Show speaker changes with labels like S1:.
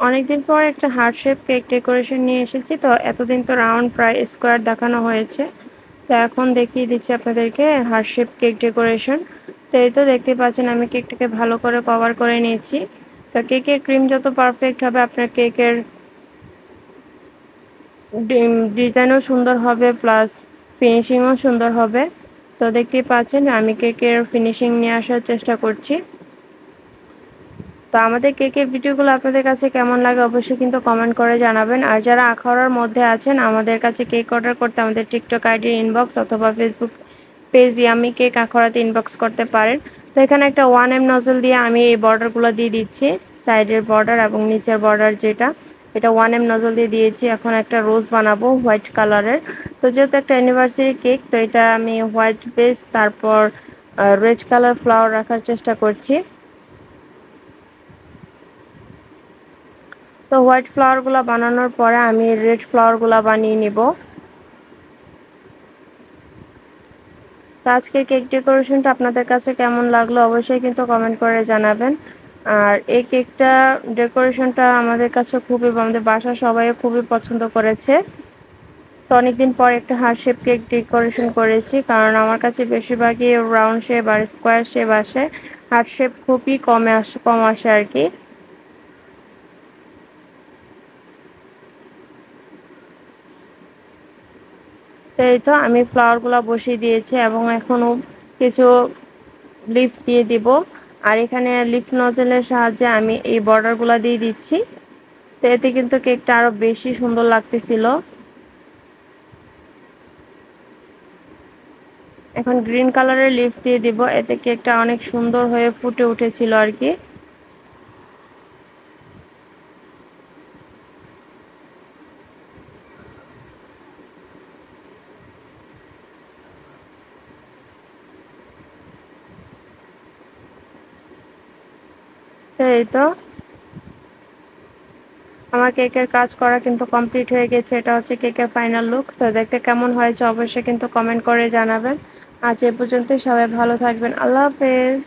S1: অনেকদিন পর একটা হার্ট শেপ কেক ডেকোরেশন নিয়ে এসেছি। তো এতদিন তো রাউন্ড প্রায় স্কোয়ার দেখানো হয়েছে, তো এখন দেখিয়ে দিচ্ছি আপনাদেরকে হার্ট শেপ কেক ডেকোরেশন। তো এই তো দেখতে পাচ্ছেন আমি কেকটাকে ভালো করে কভার করে নিয়েছি। তো কেকের ক্রিম যত পারফেক্ট হবে আপনার কেকের ডিজাইনও সুন্দর হবে, প্লাস ফিনিশিংও সুন্দর হবে। তো দেখতেই পাচ্ছেন আমি কেকের ফিনিশিং নিয়ে আসার চেষ্টা করছি। তো আমাদের কেকের ভিডিওগুলো আপনাদের কাছে কেমন লাগে অবশ্যই কিন্তু কমেন্ট করে জানাবেন। আর যারা আখাউড়ার মধ্যে আছেন আমাদের কাছে কেক অর্ডার করতে আমাদের টিকটক আইডির ইনবক্স অথবা ফেসবুক পেজ ইয়ামি কেক আখাউড়াতে ইনবক্স করতে পারেন। তো এখানে একটা 1M নজল দিয়ে আমি এই বর্ডারগুলো দিয়ে দিচ্ছি, সাইডের বর্ডার এবং নিচের বর্ডার যেটা, এটা 1M নজল দিয়ে দিয়েছি। এখন একটা রোজ বানাবো হোয়াইট কালারের। তো যেহেতু একটা অ্যানিভার্সারি কেক, তো এটা আমি হোয়াইট বেস তারপর রেড কালার ফ্লাওয়ার রাখার চেষ্টা করছি। তো হোয়াইট ফ্লাওয়ারগুলো বানানোর পরে আমি রেড ফ্লাওয়ারগুলো বানিয়ে নিব। তো আজকের কেক ডেকোরেশনটা আপনাদের কাছে কেমন লাগলো অবশ্যই কিন্তু কমেন্ট করে জানাবেন। আর এই কেকটা ডেকোরেশনটা আমাদের কাছে খুবই, আমাদের বাসার সবাই খুবই পছন্দ করেছে। তো অনেকদিন পর একটা হার্ট শেপ কেক ডেকোরেশন করেছি, কারণ আমার কাছে বেশিরভাগই রাউন্ড শেপ আর স্কোয়ার শেপ আসে, হার্ট শেপ খুবই কম আসে আর কি। তো এই তো আমি ফ্লাওয়ারগুলো বসিয়ে দিয়েছি এবং এখনও কিছু লিফ দিয়ে দিব। আর এখানে লিফ নজলের সাহায্যে আমি এই বর্ডারগুলো দিয়ে দিচ্ছি। তো এতে কিন্তু কেকটা আরো বেশি সুন্দর লাগতেছিল। এখন গ্রিন কালারের লিফ দিয়ে দিব, এতে কেকটা অনেক সুন্দর হয়ে ফুটে উঠেছিল আর কি। তো এই তো আমার কেকের কাজ করা কিন্তু কমপ্লিট হয়ে গেছে। এটা হচ্ছে কেকের ফাইনাল লুক। তো দেখতে কেমন হয়েছে অবশ্যই কিন্তু কমেন্ট করে জানাবেন। আজ এ পর্যন্তই, সবাই ভালো থাকবেন। আল্লাহ হাফেজ।